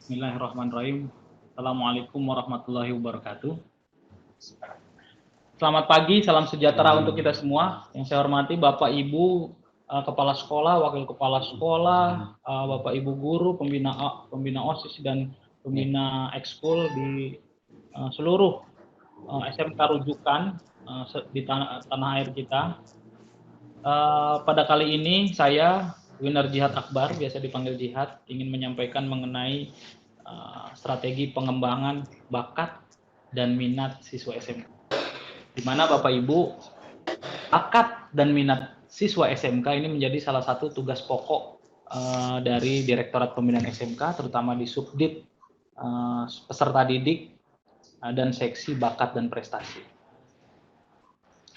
Bismillahirrahmanirrahim. Assalamualaikum warahmatullahi wabarakatuh. Selamat pagi, salam sejahtera untuk kita semua. Yang saya hormati Bapak Ibu Kepala Sekolah, Wakil Kepala Sekolah, Bapak Ibu Guru, pembina OSIS dan pembina ekskul di seluruh SMK rujukan di tanah air kita. Pada kali ini saya Winner Jihad Akbar, biasa dipanggil Jihad, ingin menyampaikan mengenai strategi pengembangan bakat dan minat siswa SMK. Di mana Bapak Ibu, bakat dan minat siswa SMK ini menjadi salah satu tugas pokok dari Direktorat Pembinaan SMK, terutama di Subdit peserta didik dan seksi bakat dan prestasi.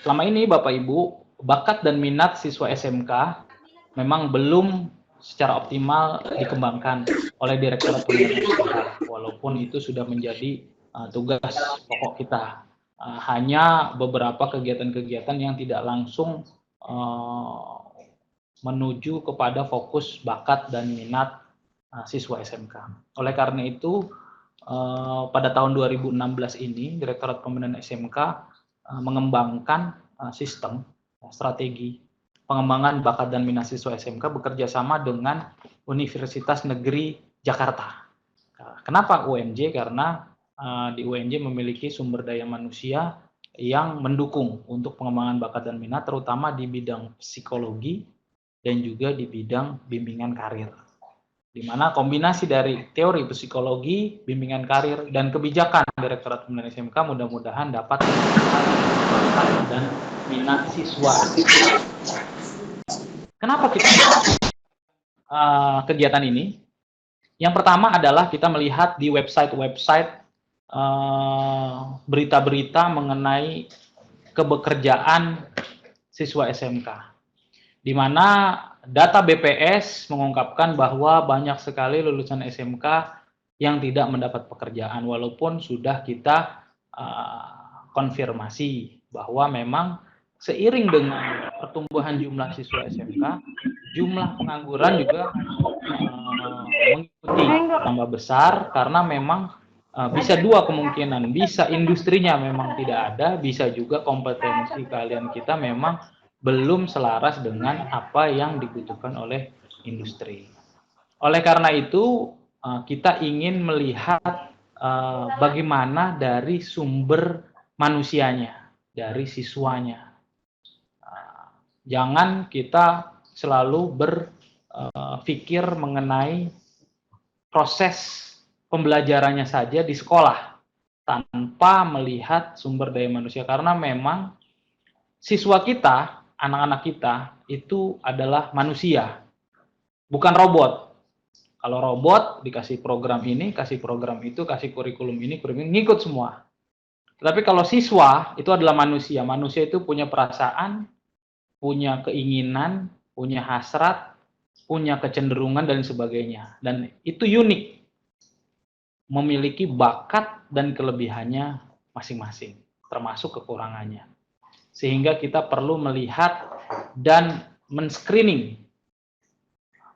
Selama ini Bapak Ibu, bakat dan minat siswa SMK memang belum secara optimal dikembangkan oleh Direktorat Pembinaan SMK, walaupun itu sudah menjadi tugas pokok kita. Hanya beberapa kegiatan-kegiatan yang tidak langsung menuju kepada fokus bakat dan minat siswa SMK. Oleh karena itu, pada tahun 2016 ini, Direktorat Pembinaan SMK mengembangkan sistem strategi pengembangan bakat dan minat siswa SMK bekerja sama dengan Universitas Negeri Jakarta. Kenapa UNJ? Karena di UNJ memiliki sumber daya manusia yang mendukung untuk pengembangan bakat dan minat, terutama di bidang psikologi dan juga di bidang bimbingan karir. Di mana kombinasi dari teori psikologi, bimbingan karir, dan kebijakan Direktorat Pembinaan SMK mudah-mudahan dapat bakat dan minat siswa. Kenapa kita kegiatan ini? Yang pertama adalah kita melihat di website-website berita-berita mengenai kebekerjaan siswa SMK, di mana data BPS mengungkapkan bahwa banyak sekali lulusan SMK yang tidak mendapat pekerjaan, walaupun sudah kita konfirmasi bahwa memang seiring dengan pertumbuhan jumlah siswa SMK, jumlah pengangguran juga mengikuti tambah besar, karena memang bisa dua kemungkinan, bisa industrinya memang tidak ada, bisa juga kompetensi kalian kita memang belum selaras dengan apa yang dibutuhkan oleh industri. Oleh karena itu, kita ingin melihat bagaimana dari sumber manusianya, dari siswanya. Jangan kita selalu berpikir mengenai proses pembelajarannya saja di sekolah tanpa melihat sumber daya manusia, karena memang siswa kita, anak-anak kita itu adalah manusia, bukan robot. Kalau robot dikasih program ini, kasih program itu, kasih kurikulum ini, ngikut semua. Tetapi kalau siswa itu adalah manusia, manusia itu punya perasaan, punya keinginan, punya hasrat, punya kecenderungan dan sebagainya. Dan itu unik, memiliki bakat dan kelebihannya masing-masing, termasuk kekurangannya. Sehingga kita perlu melihat dan men-screening,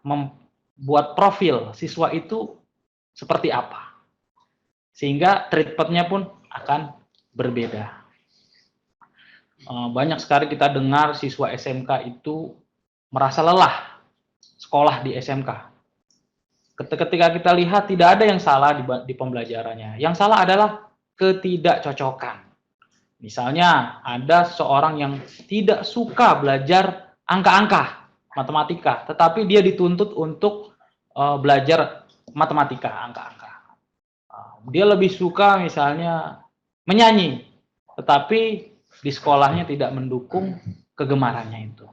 membuat profil siswa itu seperti apa. Sehingga treatment-nya pun akan berbeda. Banyak sekali kita dengar siswa SMK itu merasa lelah sekolah di SMK. Ketika kita lihat tidak ada yang salah di pembelajarannya. Yang salah adalah ketidakcocokan. Misalnya ada seorang yang tidak suka belajar angka-angka, matematika, tetapi dia dituntut untuk belajar matematika, angka-angka. Dia lebih suka misalnya menyanyi, tetapi di sekolahnya tidak mendukung kegemarannya itu.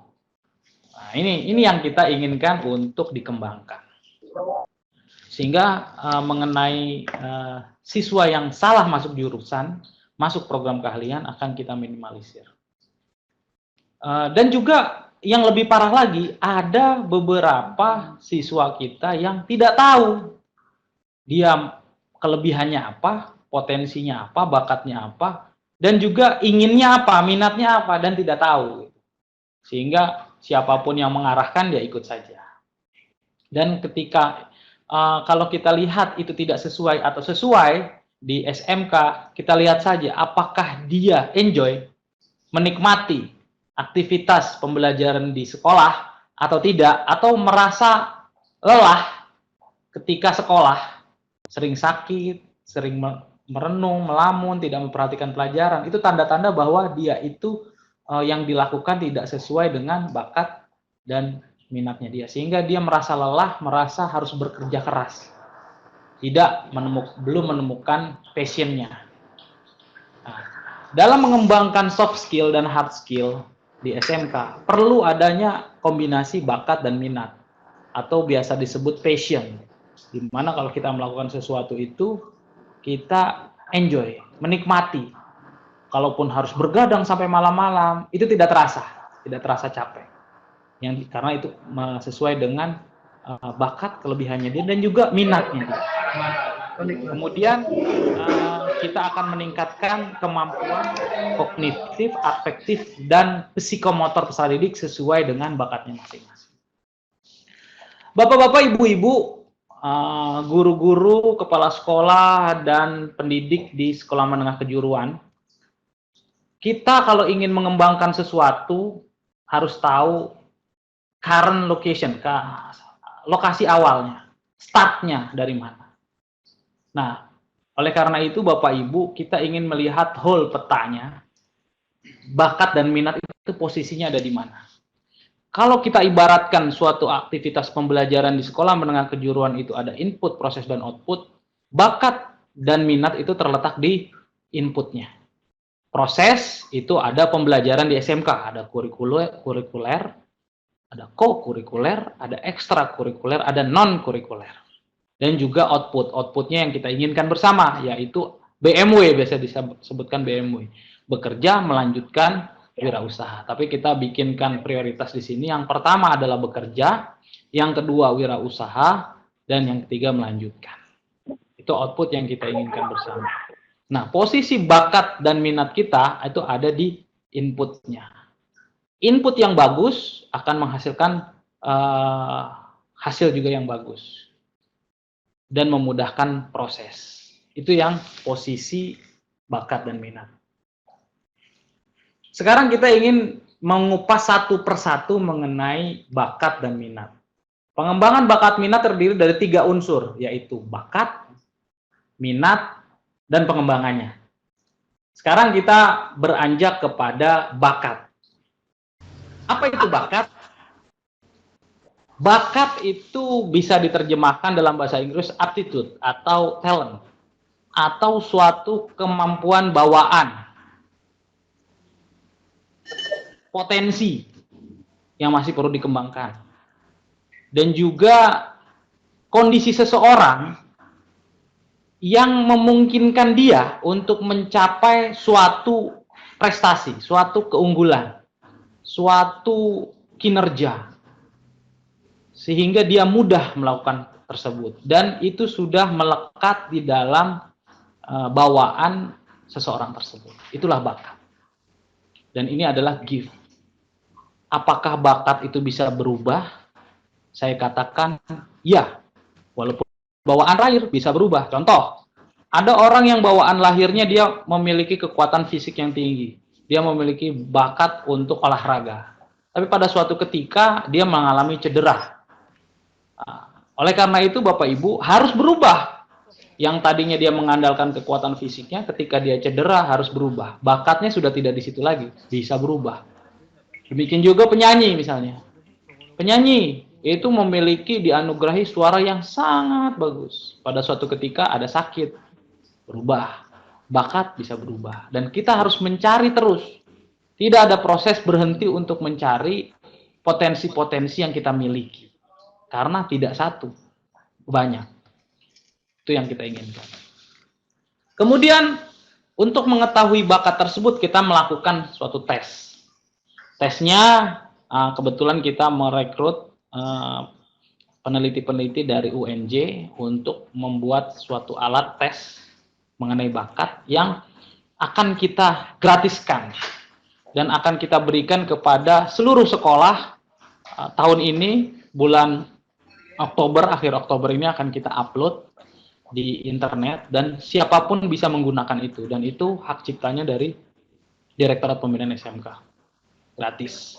Nah, ini yang kita inginkan untuk dikembangkan. Sehingga mengenai siswa yang salah masuk jurusan, masuk program keahlian akan kita minimalisir. Dan juga yang lebih parah lagi, ada beberapa siswa kita yang tidak tahu dia kelebihannya apa, potensinya apa, bakatnya apa, dan juga inginnya apa, minatnya apa, dan tidak tahu. Sehingga siapapun yang mengarahkan dia ikut saja. Dan ketika kalau kita lihat itu tidak sesuai atau sesuai di SMK, kita lihat saja apakah dia enjoy, menikmati aktivitas pembelajaran di sekolah atau tidak, atau merasa lelah ketika sekolah, sering sakit, sering merenung, melamun, tidak memperhatikan pelajaran. Itu tanda-tanda bahwa dia itu yang dilakukan tidak sesuai dengan bakat dan minatnya dia, sehingga dia merasa lelah, merasa harus bekerja keras, belum menemukan passionnya. Nah, dalam mengembangkan soft skill dan hard skill di SMK perlu adanya kombinasi bakat dan minat, atau biasa disebut passion, dimana kalau kita melakukan sesuatu itu kita enjoy, menikmati. Kalaupun harus bergadang sampai malam-malam, itu tidak terasa capek. Karena itu sesuai dengan bakat, kelebihannya dia, dan juga minatnya dia. Kemudian kita akan meningkatkan kemampuan kognitif, afektif, dan psikomotor peserta didik sesuai dengan bakatnya masing-masing. Bapak-bapak, ibu-ibu, guru-guru, kepala sekolah, dan pendidik di sekolah menengah kejuruan, kita kalau ingin mengembangkan sesuatu harus tahu current location, lokasi awalnya, startnya dari mana. Nah, oleh karena itu Bapak Ibu, kita ingin melihat whole petanya, bakat dan minat itu posisinya ada di mana. Kalau kita ibaratkan suatu aktivitas pembelajaran di sekolah menengah kejuruan itu ada input, proses, dan output, bakat dan minat itu terletak di inputnya. Proses itu ada pembelajaran di SMK, ada kurikuler, ada co-kurikuler, ada ekstrakurikuler, ada non-kurikuler. Dan juga output. Outputnya yang kita inginkan bersama, yaitu BMW, biasa disebutkan BMW. Bekerja, melanjutkan wirausaha. Tapi kita bikinkan prioritas di sini. Yang pertama adalah bekerja, yang kedua wirausaha, dan yang ketiga melanjutkan. Itu output yang kita inginkan bersama. Nah, posisi bakat dan minat kita itu ada di inputnya. Input yang bagus akan menghasilkan hasil juga yang bagus dan memudahkan proses. Itu yang posisi bakat dan minat. Sekarang kita ingin mengupas satu persatu mengenai bakat dan minat. Pengembangan bakat minat terdiri dari 3 unsur, yaitu bakat, minat, dan pengembangannya. Sekarang kita beranjak kepada bakat. Apa itu bakat? Bakat itu bisa diterjemahkan dalam bahasa Inggris aptitude atau talent, atau suatu kemampuan bawaan, potensi yang masih perlu dikembangkan, dan juga kondisi seseorang yang memungkinkan dia untuk mencapai suatu prestasi, suatu keunggulan, suatu kinerja, sehingga dia mudah melakukan tersebut, dan itu sudah melekat di dalam bawaan seseorang tersebut. Itulah bakat, dan ini adalah gift. Apakah bakat itu bisa berubah? Saya katakan ya, walaupun bawaan lahir bisa berubah. Contoh, ada orang yang bawaan lahirnya dia memiliki kekuatan fisik yang tinggi, dia memiliki bakat untuk olahraga, tapi pada suatu ketika dia mengalami cedera. Oleh karena itu Bapak Ibu harus berubah. Yang tadinya dia mengandalkan kekuatan fisiknya, ketika dia cedera harus berubah. Bakatnya sudah tidak di situ lagi, bisa berubah. Demikian juga penyanyi misalnya. Penyanyi itu memiliki dianugerahi suara yang sangat bagus. Pada suatu ketika ada sakit, berubah. Bakat bisa berubah. Dan kita harus mencari terus. Tidak ada proses berhenti untuk mencari potensi-potensi yang kita miliki. Karena tidak satu, banyak. Itu yang kita inginkan. Kemudian, untuk mengetahui bakat tersebut, kita melakukan suatu tes. Tesnya, kebetulan kita merekrut peneliti-peneliti dari UNJ untuk membuat suatu alat tes mengenai bakat yang akan kita gratiskan dan akan kita berikan kepada seluruh sekolah tahun ini, bulan akhir Oktober ini akan kita upload di internet dan siapapun bisa menggunakan itu, dan itu hak ciptanya dari Direktorat Pembinaan SMK, gratis.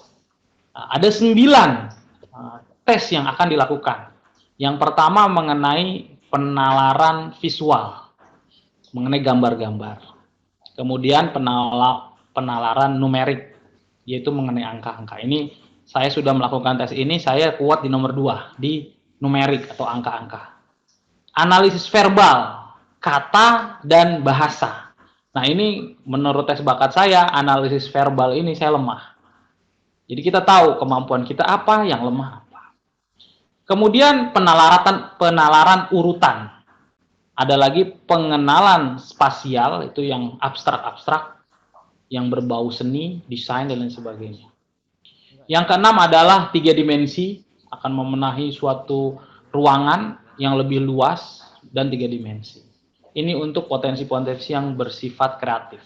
Nah, ada 9 tes yang akan dilakukan. Yang pertama mengenai penalaran visual, mengenai gambar-gambar. Kemudian penalaran numerik, yaitu mengenai angka-angka. Ini saya sudah melakukan tes ini, saya kuat di nomor 2, di numerik atau angka-angka. Analisis verbal, kata dan bahasa. Nah, ini menurut tes bakat saya, analisis verbal ini saya lemah. Jadi kita tahu kemampuan kita apa, yang lemah apa. Kemudian penalaran urutan. Ada lagi pengenalan spasial, itu yang abstrak-abstrak, yang berbau seni, desain, dan lain sebagainya. Yang keenam adalah 3 dimensi, akan memenahi suatu ruangan yang lebih luas dan 3 dimensi. Ini untuk potensi-potensi yang bersifat kreatif.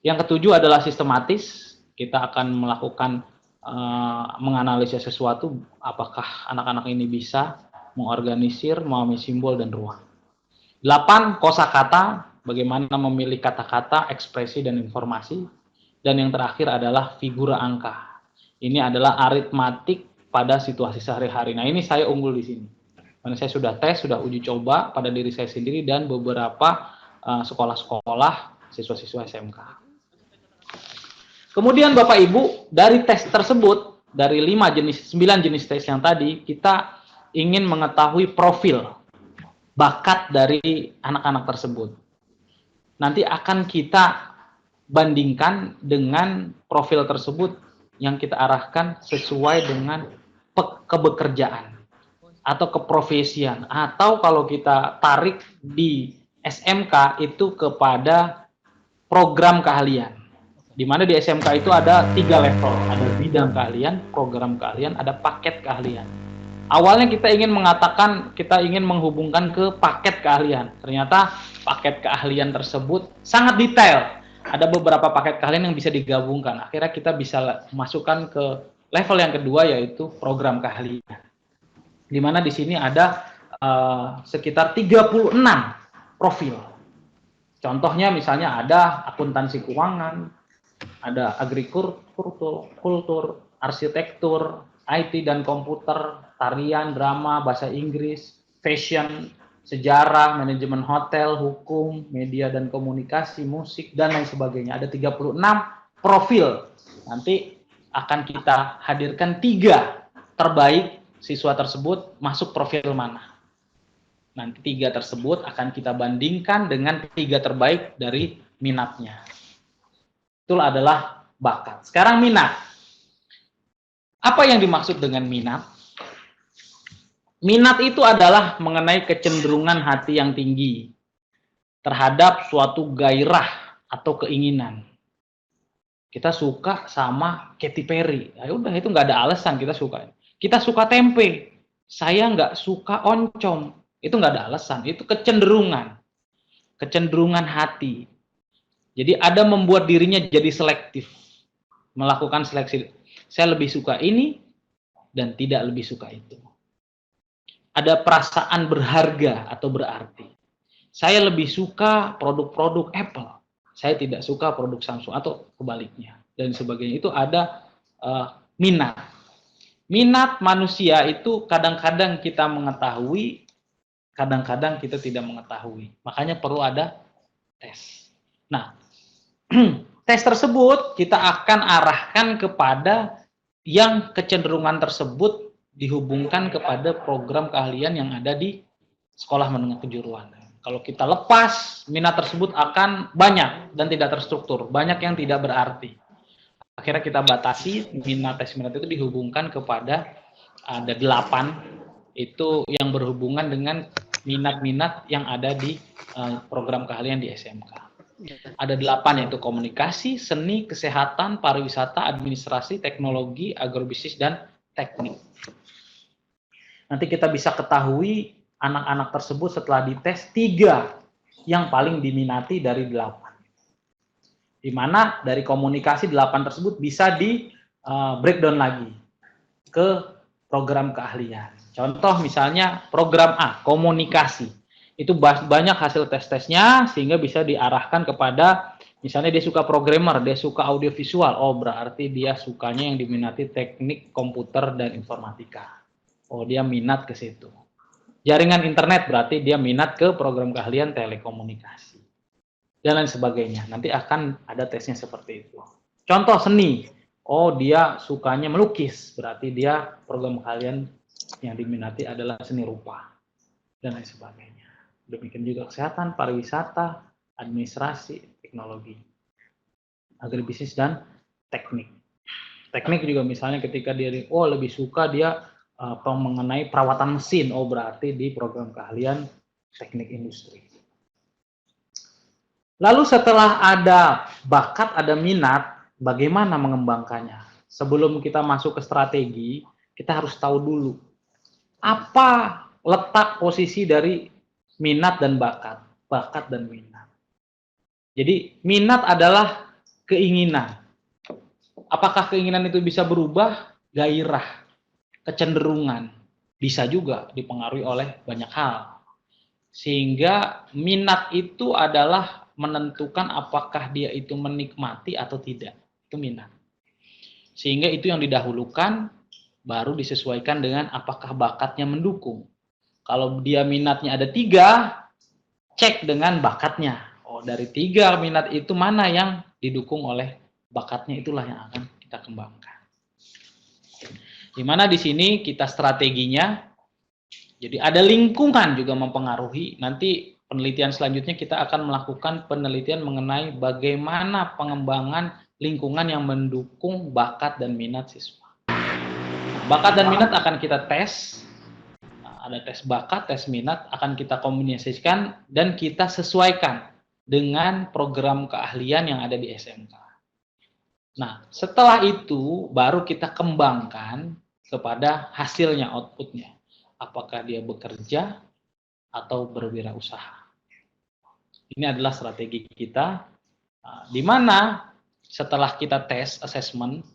Yang ketujuh adalah sistematis, kita akan melakukan menganalisis sesuatu, apakah anak-anak ini bisa mengorganisir, memahami simbol dan ruang. 8, kosakata, bagaimana memilih kata-kata, ekspresi, dan informasi. Dan yang terakhir adalah figura angka. Ini adalah aritmatik pada situasi sehari-hari. Nah, ini saya unggul di sini. Karena saya sudah tes, sudah uji coba pada diri saya sendiri dan beberapa sekolah-sekolah siswa-siswa SMK. Kemudian Bapak Ibu, dari tes tersebut, dari 9 jenis tes yang tadi, kita ingin mengetahui profil bakat dari anak-anak tersebut. Nanti akan kita bandingkan dengan profil tersebut yang kita arahkan sesuai dengan kebekerjaan atau keprofesian, atau kalau kita tarik di SMK itu kepada program keahlian. Di mana di SMK itu ada 3 level, ada bidang keahlian, program keahlian, ada paket keahlian. Awalnya kita ingin mengatakan, kita ingin menghubungkan ke paket keahlian. Ternyata paket keahlian tersebut sangat detail. Ada beberapa paket keahlian yang bisa digabungkan. Akhirnya kita bisa masukkan ke level yang kedua, yaitu program keahlian. Di mana di sini ada sekitar 36 profil. Contohnya misalnya ada akuntansi keuangan, ada agrikultur, arsitektur, IT dan komputer, tarian, drama, bahasa Inggris, fashion, sejarah, manajemen hotel, hukum, media dan komunikasi, musik, dan lain sebagainya. Ada 36 profil. Nanti akan kita hadirkan 3 terbaik siswa tersebut masuk profil mana. Nanti 3 tersebut akan kita bandingkan dengan 3 terbaik dari minatnya. Itu adalah bakat. Sekarang minat. Apa yang dimaksud dengan minat? Minat itu adalah mengenai kecenderungan hati yang tinggi terhadap suatu gairah atau keinginan. Kita suka sama Katy Perry. Ya udah, itu nggak ada alasan kita suka. Kita suka tempe. Saya nggak suka oncom. Itu nggak ada alasan. Itu kecenderungan. Kecenderungan hati. Jadi ada membuat dirinya jadi selektif. Melakukan seleksi. Saya lebih suka ini dan tidak lebih suka itu. Ada perasaan berharga atau berarti. Saya lebih suka produk-produk Apple. Saya tidak suka produk Samsung atau kebaliknya dan sebagainya. Itu ada minat. Minat manusia itu kadang-kadang kita mengetahui, kadang-kadang kita tidak mengetahui. Makanya perlu ada tes. Nah, tes tersebut kita akan arahkan kepada yang kecenderungan tersebut dihubungkan kepada program keahlian yang ada di sekolah menengah kejuruan. Kalau kita lepas, minat tersebut akan banyak dan tidak terstruktur, banyak yang tidak berarti. Akhirnya kita batasi minat itu dihubungkan kepada ada 8 itu yang berhubungan dengan minat-minat yang ada di program keahlian di SMK. Ada 8 yaitu komunikasi, seni, kesehatan, pariwisata, administrasi, teknologi, agrobisnis, dan teknik. Nanti kita bisa ketahui anak-anak tersebut setelah dites 3 yang paling diminati dari 8. Di mana dari komunikasi 8 tersebut bisa di breakdown lagi ke program keahlian. Contoh misalnya program A, komunikasi. Itu banyak hasil tes-tesnya sehingga bisa diarahkan kepada misalnya dia suka programmer, dia suka audiovisual. Oh, berarti dia sukanya yang diminati teknik komputer dan informatika. Oh, dia minat ke situ. Jaringan internet berarti dia minat ke program keahlian telekomunikasi. Dan lain sebagainya. Nanti akan ada tesnya seperti itu. Contoh seni. Oh, dia sukanya melukis, berarti dia program keahlian yang diminati adalah seni rupa dan lain sebagainya. Demikian juga kesehatan, pariwisata, administrasi, teknologi, agribisnis dan teknik. Teknik juga misalnya ketika dia lebih suka dia mengenai perawatan mesin, oh berarti di program keahlian teknik industri. Lalu setelah ada bakat, ada minat, bagaimana mengembangkannya? Sebelum kita masuk ke strategi, kita harus tahu dulu apa letak posisi dari minat dan bakat, bakat dan minat. Jadi minat adalah keinginan. Apakah keinginan itu bisa berubah? Gairah, kecenderungan, bisa juga dipengaruhi oleh banyak hal. Sehingga minat itu adalah menentukan apakah dia itu menikmati atau tidak. Itu minat. Sehingga itu yang didahulukan, baru disesuaikan dengan apakah bakatnya mendukung. Kalau dia minatnya ada 3, cek dengan bakatnya. Oh, dari 3 minat itu mana yang didukung oleh bakatnya, itulah yang akan kita kembangkan. Dimana di sini kita strateginya, jadi ada lingkungan juga mempengaruhi. Nanti penelitian selanjutnya kita akan melakukan penelitian mengenai bagaimana pengembangan lingkungan yang mendukung bakat dan minat siswa. Bakat dan minat akan kita tes. Ada tes bakat, tes minat, akan kita kombinasikan dan kita sesuaikan dengan program keahlian yang ada di SMK. Nah, setelah itu baru kita kembangkan kepada hasilnya, outputnya. Apakah dia bekerja atau berwirausaha. Ini adalah strategi kita, di mana setelah kita tes, assessment,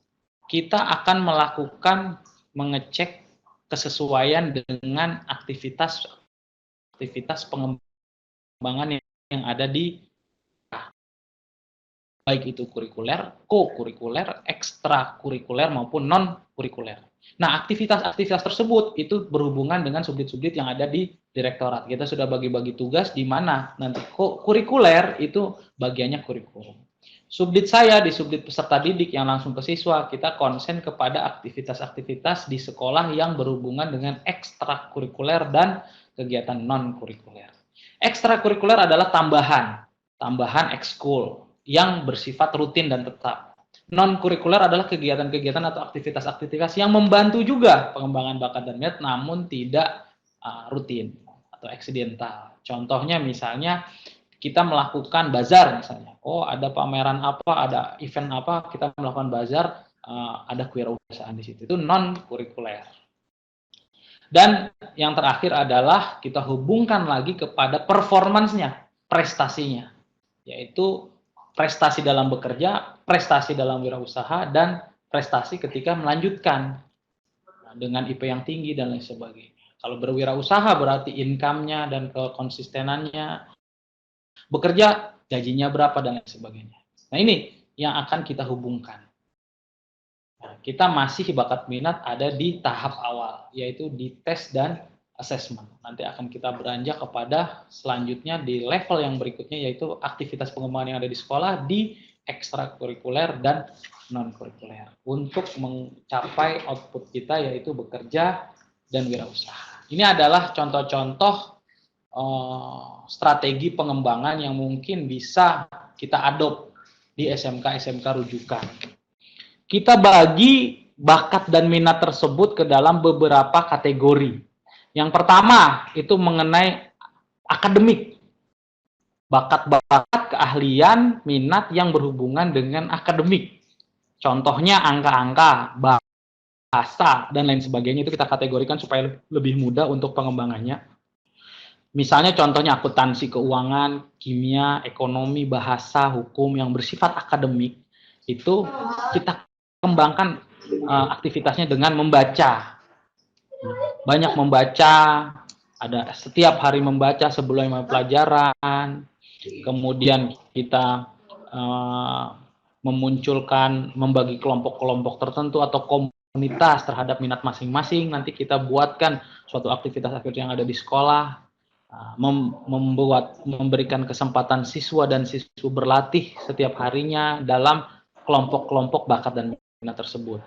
kita akan melakukan mengecek kesesuaian dengan aktivitas pengembangan yang ada di baik itu kurikuler, co-kurikuler, ekstrakurikuler maupun non-kurikuler. Nah, aktivitas-aktivitas tersebut itu berhubungan dengan subdit-subdit yang ada di direktorat. Kita sudah bagi-bagi tugas di mana nanti kurikuler itu bagiannya kurikulum. Subdit saya di subdit peserta didik yang langsung ke siswa, kita konsen kepada aktivitas-aktivitas di sekolah yang berhubungan dengan ekstrakurikuler dan kegiatan non-kurikuler. Ekstrakurikuler adalah tambahan ekskul yang bersifat rutin dan tetap. Non-kurikuler adalah kegiatan-kegiatan atau aktivitas-aktivitas yang membantu juga pengembangan bakat dan minat, namun tidak rutin atau eksidental. Contohnya misalnya kita melakukan bazar misalnya. Oh, ada pameran apa, ada event apa, kita melakukan bazar, ada kewirausahaan di situ. Itu non-kurikuler. Dan yang terakhir adalah kita hubungkan lagi kepada performance-nya, prestasinya, yaitu prestasi dalam bekerja, prestasi dalam wirausaha, dan prestasi ketika melanjutkan dengan IP yang tinggi dan lain sebagainya. Kalau berwirausaha berarti income-nya dan kekonsistenannya, bekerja gajinya berapa dan lain sebagainya. Nah, ini yang akan kita hubungkan. Nah, kita masih bakat minat ada di tahap awal, yaitu di tes dan assessment. Nanti akan kita beranjak kepada selanjutnya di level yang berikutnya, yaitu aktivitas pengembangan yang ada di sekolah di ekstrakurikuler dan non-kurikuler untuk mencapai output kita, yaitu bekerja dan wirausaha. Ini adalah contoh-contoh strategi pengembangan yang mungkin bisa kita adopt di SMK-SMK rujukan. Kita bagi bakat dan minat tersebut ke dalam beberapa kategori. Yang pertama itu mengenai akademik. Bakat-bakat, keahlian, minat yang berhubungan dengan akademik. Contohnya angka-angka, bahasa, dan lain sebagainya itu kita kategorikan supaya lebih mudah untuk pengembangannya. Misalnya contohnya akuntansi keuangan, kimia, ekonomi, bahasa, hukum yang bersifat akademik, itu kita kembangkan aktivitasnya dengan membaca banyak membaca, ada setiap hari membaca sebelum pelajaran, kemudian kita memunculkan, membagi kelompok-kelompok tertentu atau komunitas terhadap minat masing-masing. Nanti kita buatkan suatu aktivitas-aktivitas yang ada di sekolah, memberikan kesempatan siswa dan siswa berlatih setiap harinya dalam kelompok-kelompok bakat dan minat tersebut.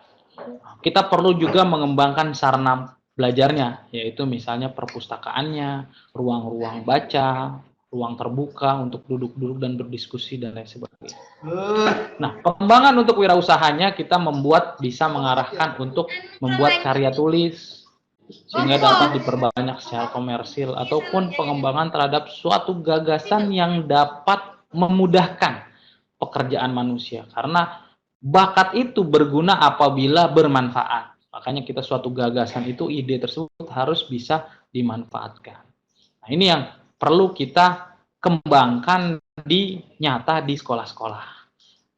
Kita perlu juga mengembangkan sarana belajarnya, yaitu misalnya perpustakaannya, ruang-ruang baca, ruang terbuka untuk duduk-duduk dan berdiskusi dan lain sebagainya. Nah, pengembangan untuk wirausahanya kita bisa mengarahkan untuk membuat karya tulis sehingga dapat diperbanyak secara komersil, ataupun pengembangan terhadap suatu gagasan yang dapat memudahkan pekerjaan manusia, karena bakat itu berguna apabila bermanfaat. Makanya kita suatu gagasan itu, ide tersebut harus bisa dimanfaatkan. Nah, ini yang perlu kita kembangkan nyata di sekolah-sekolah.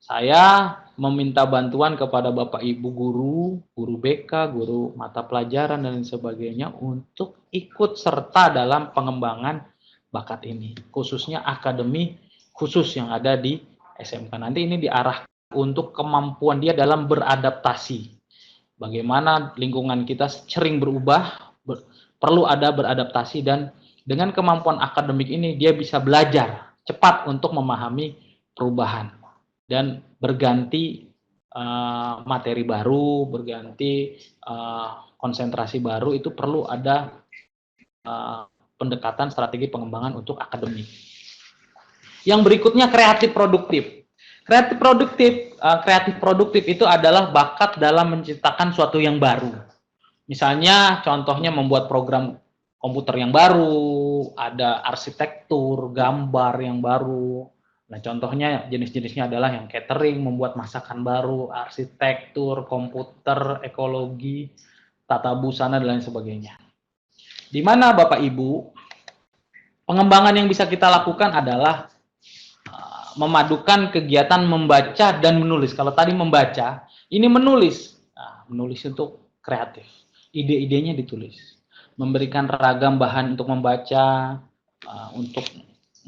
Saya meminta bantuan kepada Bapak Ibu guru BK, guru mata pelajaran dan sebagainya untuk ikut serta dalam pengembangan bakat ini, khususnya akademi khusus yang ada di SMK. Nanti ini diarahkan untuk kemampuan dia dalam beradaptasi. Bagaimana lingkungan kita sering berubah, perlu ada beradaptasi, dan dengan kemampuan akademik ini dia bisa belajar cepat untuk memahami perubahan dan berganti materi baru, berganti konsentrasi baru. Itu perlu ada pendekatan strategi pengembangan untuk akademik. Yang berikutnya kreatif produktif. Kreatif produktif itu adalah bakat dalam menciptakan suatu yang baru. Misalnya contohnya membuat program komputer yang baru, ada arsitektur, gambar yang baru. Nah, contohnya jenis-jenisnya adalah yang catering, membuat masakan baru, arsitektur, komputer, ekologi, tata busana dan lain sebagainya. Di mana Bapak Ibu, pengembangan yang bisa kita lakukan adalah memadukan kegiatan membaca dan menulis. Kalau tadi membaca, ini menulis. Nah, menulis untuk kreatif. Ide-idenya ditulis. Memberikan ragam bahan untuk membaca, untuk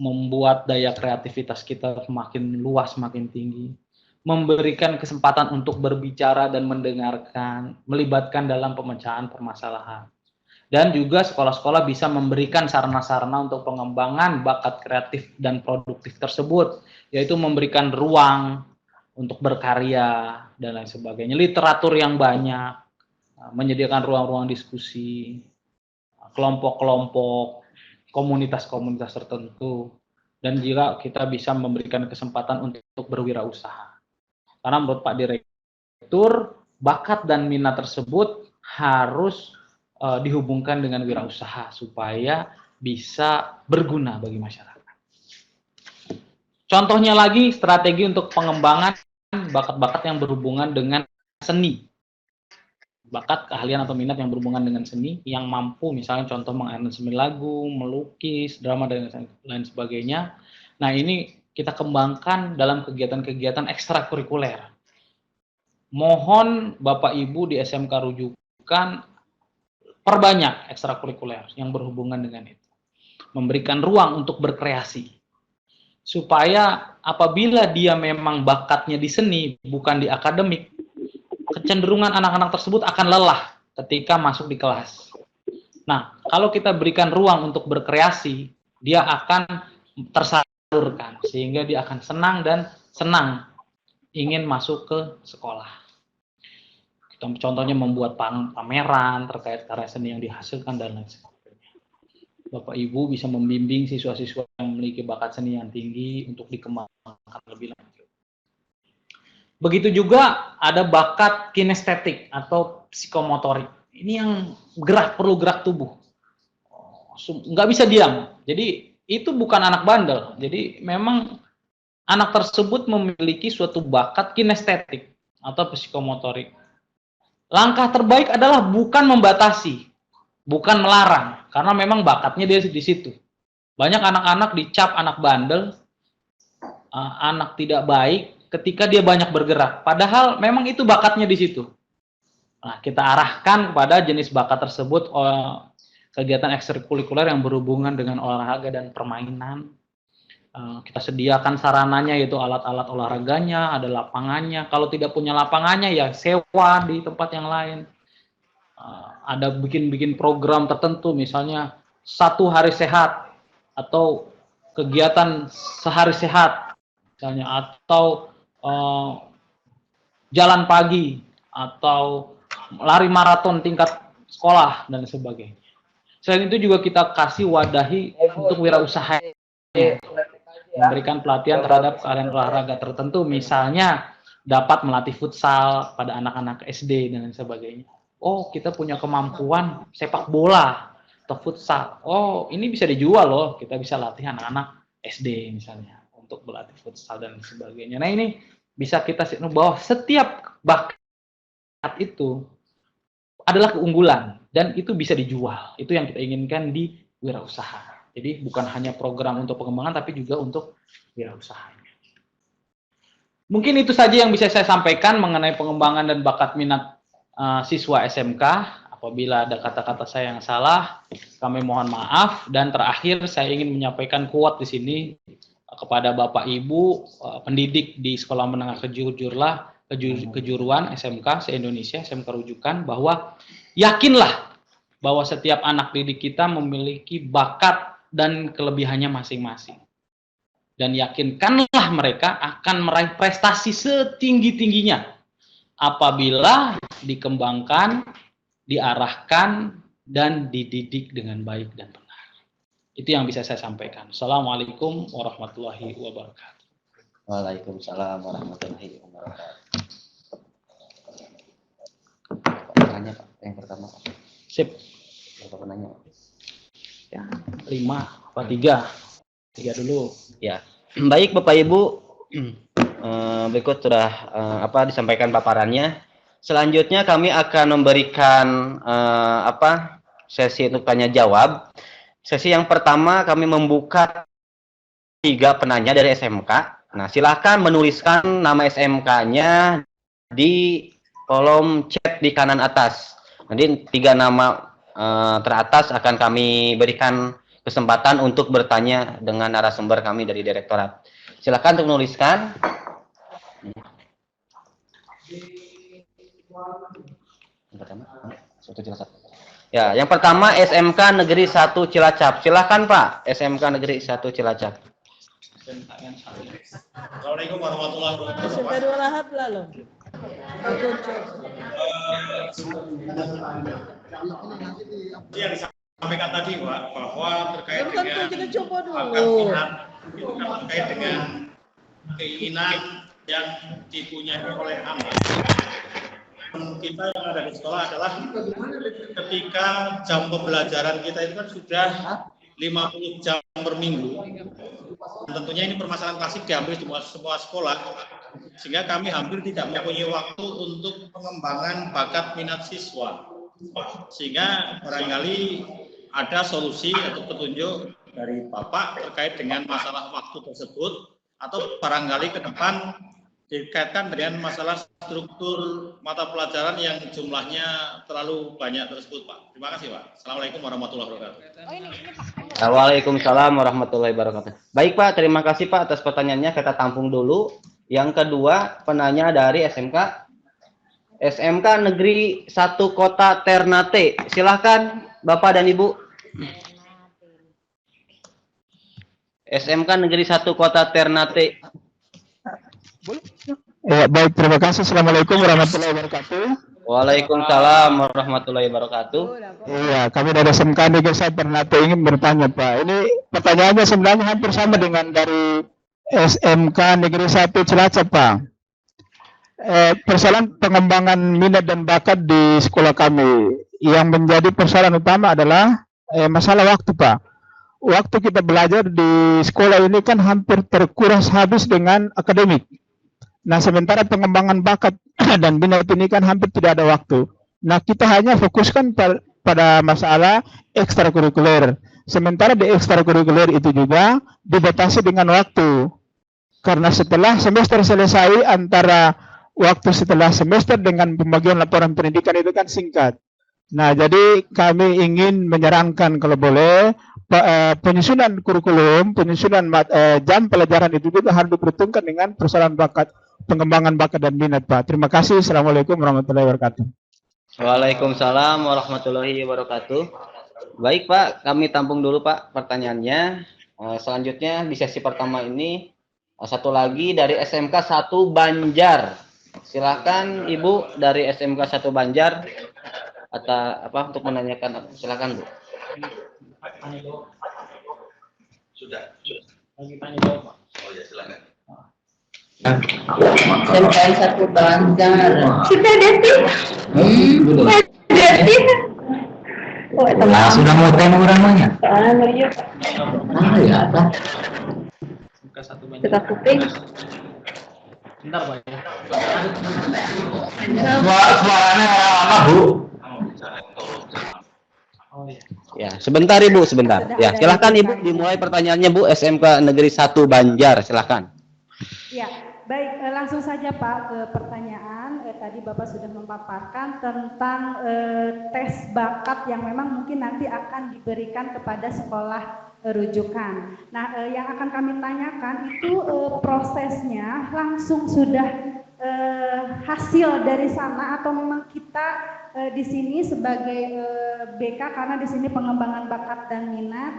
membuat daya kreativitas kita semakin luas, semakin tinggi. Memberikan kesempatan untuk berbicara dan mendengarkan, melibatkan dalam pemecahan permasalahan. Dan juga sekolah-sekolah bisa memberikan sarana-sarana untuk pengembangan bakat kreatif dan produktif tersebut, yaitu memberikan ruang untuk berkarya dan lain sebagainya, literatur yang banyak, menyediakan ruang-ruang diskusi, kelompok-kelompok, komunitas-komunitas tertentu, dan juga kita bisa memberikan kesempatan untuk berwirausaha. Karena menurut Pak Direktur, bakat dan minat tersebut harus dihubungkan dengan wirausaha supaya bisa berguna bagi masyarakat. Contohnya lagi, strategi untuk pengembangan bakat-bakat yang berhubungan dengan seni. Bakat, keahlian atau minat yang berhubungan dengan seni, yang mampu misalnya contoh mengaransemen lagu, melukis, drama, dan lain sebagainya. Nah, ini kita kembangkan dalam kegiatan-kegiatan ekstrakurikuler. Mohon Bapak Ibu di SMK rujukan perbanyak ekstrakurikuler yang berhubungan dengan itu. Memberikan ruang untuk berkreasi. Supaya apabila dia memang bakatnya di seni, bukan di akademik, kecenderungan anak-anak tersebut akan lelah ketika masuk di kelas. Nah, kalau kita berikan ruang untuk berkreasi, dia akan tersalurkan, sehingga dia akan senang ingin masuk ke sekolah. Contohnya membuat pameran terkait karya seni yang dihasilkan dan lain sebagainya. Bapak Ibu bisa membimbing siswa-siswa yang memiliki bakat seni yang tinggi untuk dikembangkan lebih lanjut. Begitu juga ada bakat kinestetik atau psikomotorik. Ini yang perlu gerak tubuh. Nggak bisa diam. Jadi itu bukan anak bandel. Jadi memang anak tersebut memiliki suatu bakat kinestetik atau psikomotorik. Langkah terbaik adalah bukan membatasi, bukan melarang, karena memang bakatnya dia di situ. Banyak anak-anak dicap anak bandel, anak tidak baik ketika dia banyak bergerak. Padahal memang itu bakatnya di situ. Nah, kita arahkan kepada jenis bakat tersebut kegiatan ekstrakurikuler yang berhubungan dengan olahraga dan permainan. Kita sediakan sarananya, yaitu alat-alat olahraganya, ada lapangannya. Kalau tidak punya lapangannya, ya sewa di tempat yang lain. Ada bikin program tertentu, misalnya 1 hari sehat, atau kegiatan sehari sehat, misalnya, atau jalan pagi, atau lari maraton tingkat sekolah, dan sebagainya. Selain itu juga kita kasih wadahi untuk wirausaha, memberikan pelatihan terhadap keahlian olahraga tertentu, misalnya dapat melatih futsal pada anak-anak SD dan sebagainya. Oh, kita punya kemampuan sepak bola atau futsal. Oh, ini bisa dijual loh, kita bisa latih anak-anak SD misalnya untuk berlatih futsal dan sebagainya. Nah, ini bisa kita bahwa setiap bakat itu adalah keunggulan dan itu bisa dijual. Itu yang kita inginkan di wirausaha. Jadi bukan hanya program untuk pengembangan, tapi juga untuk wirausaha. Mungkin itu saja yang bisa saya sampaikan mengenai pengembangan dan bakat minat siswa SMK. Apabila ada kata-kata saya yang salah, kami mohon maaf. Dan terakhir saya ingin menyampaikan quote di sini kepada Bapak Ibu pendidik di Sekolah Menengah Kejuruan SMK se-Indonesia, SMK rujukan, bahwa yakinlah bahwa setiap anak didik kita memiliki bakat dan kelebihannya masing-masing. Dan yakinkanlah mereka akan meraih prestasi setinggi-tingginya apabila dikembangkan, diarahkan, dan dididik dengan baik dan benar. Itu yang bisa saya sampaikan. Assalamualaikum warahmatullahi wabarakatuh. Waalaikumsalam warahmatullahi wabarakatuh. Pertanyaan Pak, yang pertama. Sip. Berapa penanya? Ya, 5 apa 3? 3 dulu. Ya. Baik Bapak Ibu, berikut sudah disampaikan paparannya. Selanjutnya kami akan memberikan sesi untuk tanya jawab. Sesi yang pertama kami membuka 3 penanya dari SMK. Nah, silahkan menuliskan nama SMK-nya di kolom chat di kanan atas. Nanti 3 nama teratas akan kami berikan kesempatan untuk bertanya dengan narasumber kami dari direktorat. Silakan untuk menuliskan. Ya, yang pertama SMK Negeri 1 Cilacap. Silakan Pak, SMK Negeri 1 Cilacap. Assalamualaikum warahmatullahi wabarakatuh. Yang disampaikan tadi Pak, bahwa terkait dengan terkait dengan keinginan yang dipunyai oleh anak kita yang ada di sekolah adalah ketika jam pembelajaran kita itu kan sudah 50 jam per minggu. Tentunya ini permasalahan klasik diambil di semua sekolah, sehingga kami hampir tidak mempunyai waktu untuk pengembangan bakat minat siswa. Sehingga barangkali ada solusi atau petunjuk dari Bapak terkait dengan masalah waktu tersebut, atau barangkali ke depan dikaitkan dengan masalah struktur mata pelajaran yang jumlahnya terlalu banyak tersebut, Pak. Terima kasih, Pak. Assalamualaikum warahmatullahi wabarakatuh. Waalaikumsalam warahmatullahi wabarakatuh. Baik, Pak. Terima kasih, Pak, atas pertanyaannya. Kita tampung dulu. Yang kedua, penanya dari SMK Negeri 1 Kota Ternate. Silahkan, Bapak dan Ibu. SMK Negeri 1 Kota Ternate. Ya, baik, terima kasih. Assalamualaikum warahmatullahi wabarakatuh. Waalaikumsalam warahmatullahi wabarakatuh. Iya, kami dari SMK Negeri 1 Ternate ingin bertanya, Pak. Ini pertanyaannya sebenarnya hampir sama dengan dari SMK Negeri 1 Cilacap, Pak. Persoalan pengembangan minat dan bakat di sekolah kami yang menjadi persoalan utama adalah masalah waktu, Pak. Waktu kita belajar di sekolah ini kan hampir terkuras habis dengan akademik. Nah, sementara pengembangan bakat dan minat ini kan hampir tidak ada waktu. Nah, kita hanya fokuskan pada masalah ekstrakurikuler. Sementara di ekstrakurikuler itu juga dibatasi dengan waktu. Karena setelah semester selesai antara waktu setelah semester dengan pembagian laporan pendidikan itu kan singkat. Nah, jadi kami ingin menyarankan kalau boleh penyusunan kurikulum, penyusunan jam pelajaran itu juga harus diperhitungkan dengan persoalan bakat, pengembangan bakat dan minat, Pak. Terima kasih. Assalamualaikum warahmatullahi wabarakatuh. Waalaikumsalam warahmatullahi wabarakatuh. Baik Pak, kami tampung dulu Pak pertanyaannya. Selanjutnya di sesi pertama ini satu lagi dari SMK 1 Banjar. Silakan Ibu dari SMK 1 Banjar atau apa untuk menanyakan. Silakan Bu. Sudah. Lagi tanya jawab, Pak. Oh ya, silakan. SMK 1 Banjar. Sudah Desi. Desi. Oh, teman. Sudah mau temu orangnya. Iya. Ya, apa? SMK 1 Banjar. Kita kuping. Bentar, Pak ya. Suaranya lama, Bu. Oh iya. Ya, sebentar Ibu, sebentar. Ya, silakan Ibu dimulai pertanyaannya Bu, SMK Negeri 1 Banjar, silakan. Ya, baik, langsung saja Pak ke pertanyaan. Tadi Bapak sudah memaparkan tentang tes bakat yang memang mungkin nanti akan diberikan kepada sekolah rujukan. Nah, yang akan kami tanyakan itu prosesnya langsung sudah hasil dari sana atau memang kita di sini sebagai BK, karena di sini pengembangan bakat dan minat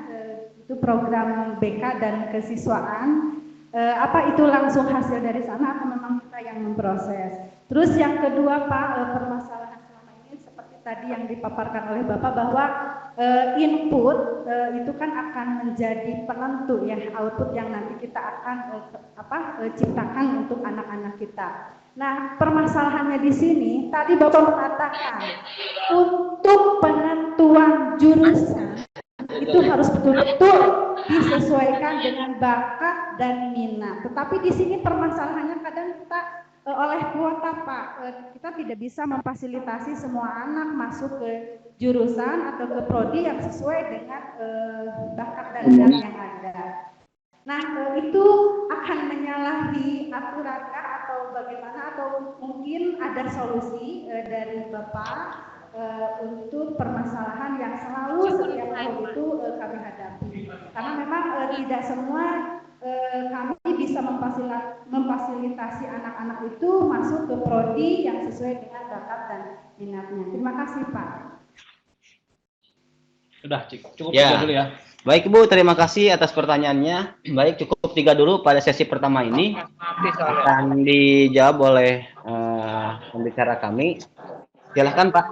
itu program BK dan kesiswaan. Apa itu langsung hasil dari sana atau memang kita yang memproses? Terus yang kedua Pak, permasalahan selama ini seperti tadi yang dipaparkan oleh Bapak bahwa input itu kan akan menjadi penentu ya output yang nanti kita akan ciptakan untuk anak-anak kita. Nah, permasalahannya di sini tadi Bapak mengatakan untuk penentuan jurusan itu harus betul-betul disesuaikan dengan bakat dan minat. Tetapi di sini permasalahannya kadang kita oleh kuota Pak, kita tidak bisa memfasilitasi semua anak masuk ke jurusan atau ke prodi yang sesuai dengan bakat dan minat yang ada. Nah, itu akan menyalahi aturan atau bagaimana, atau mungkin ada solusi dari Bapak untuk permasalahan yang selalu setiap tahun itu kami hadapi, karena memang tidak semua kami bisa memfasilitasi anak-anak itu masuk ke prodi yang sesuai dengan bakat dan minatnya. Terima kasih Pak. Sudah cukup Ya. dulu ya. Baik Bu, terima kasih atas pertanyaannya. Baik, cukup 3 dulu pada sesi pertama ini. Akan dijawab oleh pembicara kami. Silahkan Pak.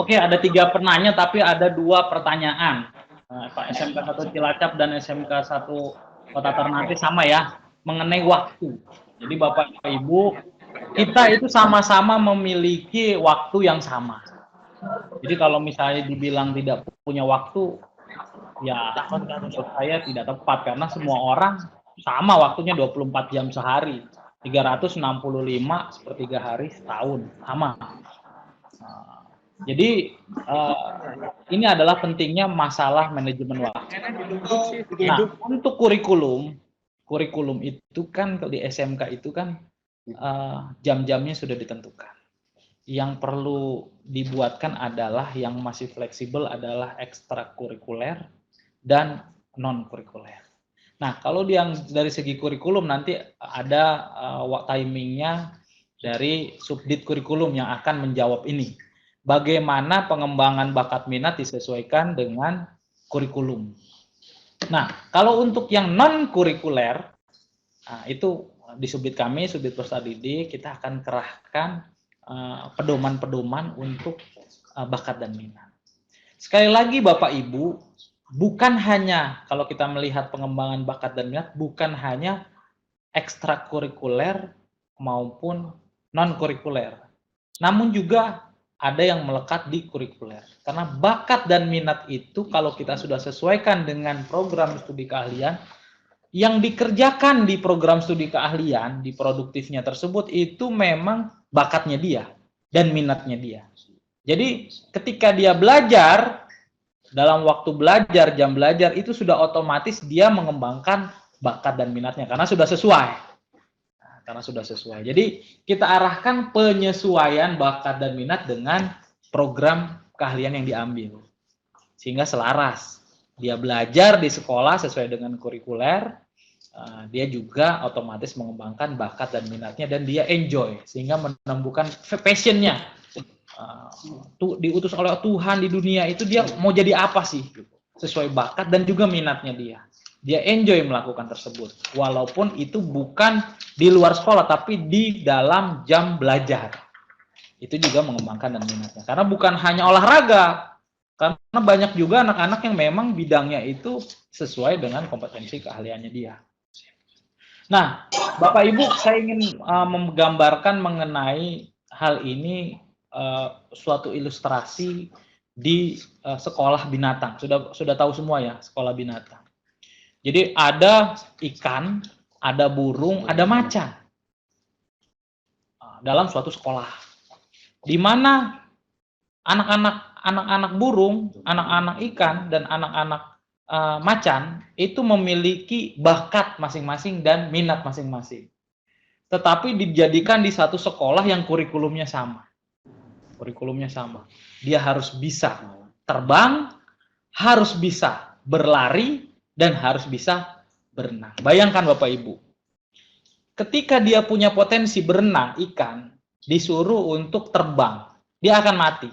Oke, ada 3 penanya tapi ada 2 pertanyaan. Pak, SMK 1 Cilacap dan SMK 1 Kota Ternate sama ya, mengenai waktu. Jadi Bapak Ibu, kita itu sama-sama memiliki waktu yang sama. Jadi kalau misalnya dibilang tidak punya waktu, ya menurut saya tidak tepat, karena semua orang sama waktunya 24 jam sehari, 365 sepertiga hari setahun, sama. Jadi ini adalah pentingnya masalah manajemen waktu. Nah, untuk kurikulum itu kan di SMK itu kan jam-jamnya sudah ditentukan. Yang perlu dibuatkan adalah yang masih fleksibel adalah ekstrakurikuler dan non kurikuler. Nah, kalau dari segi kurikulum nanti ada timingnya dari subdit kurikulum yang akan menjawab ini. Bagaimana pengembangan bakat minat disesuaikan dengan kurikulum. Nah, kalau untuk yang non kurikuler, itu di subdit kami, subdit peserta didik, kita akan kerahkan pedoman-pedoman untuk bakat dan minat. Sekali lagi Bapak Ibu, bukan hanya kalau kita melihat pengembangan bakat dan minat, bukan hanya ekstrakurikuler maupun non kurikuler, namun juga ada yang melekat di kurikuler. Karena bakat dan minat itu kalau kita sudah sesuaikan dengan program studi keahlian, yang dikerjakan di program studi keahlian, di produktifnya tersebut, itu memang bakatnya dia dan minatnya dia. Jadi ketika dia belajar, dalam waktu belajar, jam belajar, itu sudah otomatis dia mengembangkan bakat dan minatnya, karena sudah sesuai. karena sudah sesuai. Jadi kita arahkan penyesuaian bakat dan minat dengan program keahlian yang diambil. Sehingga selaras. Dia belajar di sekolah sesuai dengan kurikuler, dia juga otomatis mengembangkan bakat dan minatnya dan dia enjoy sehingga menemukan passionnya. Diutus oleh Tuhan di dunia itu dia mau jadi apa sih? Sesuai bakat dan juga minatnya dia. Dia enjoy melakukan tersebut. Walaupun itu bukan di luar sekolah, tapi di dalam jam belajar. Itu juga mengembangkan dan minatnya. Karena bukan hanya olahraga. Karena banyak juga anak-anak yang memang bidangnya itu sesuai dengan kompetensi keahliannya dia. Nah, Bapak Ibu, saya ingin menggambarkan mengenai hal ini suatu ilustrasi di sekolah binatang. Sudah tahu semua ya, sekolah binatang. Jadi ada ikan, ada burung, ada macan dalam suatu sekolah. Di mana anak-anak burung, anak-anak ikan, dan anak-anak macan itu memiliki bakat masing-masing dan minat masing-masing. Tetapi dijadikan di satu sekolah yang kurikulumnya sama. Kurikulumnya sama. Dia harus bisa terbang, harus bisa berlari, dan harus bisa berenang. Bayangkan Bapak Ibu, ketika dia punya potensi berenang, ikan, disuruh untuk terbang, dia akan mati.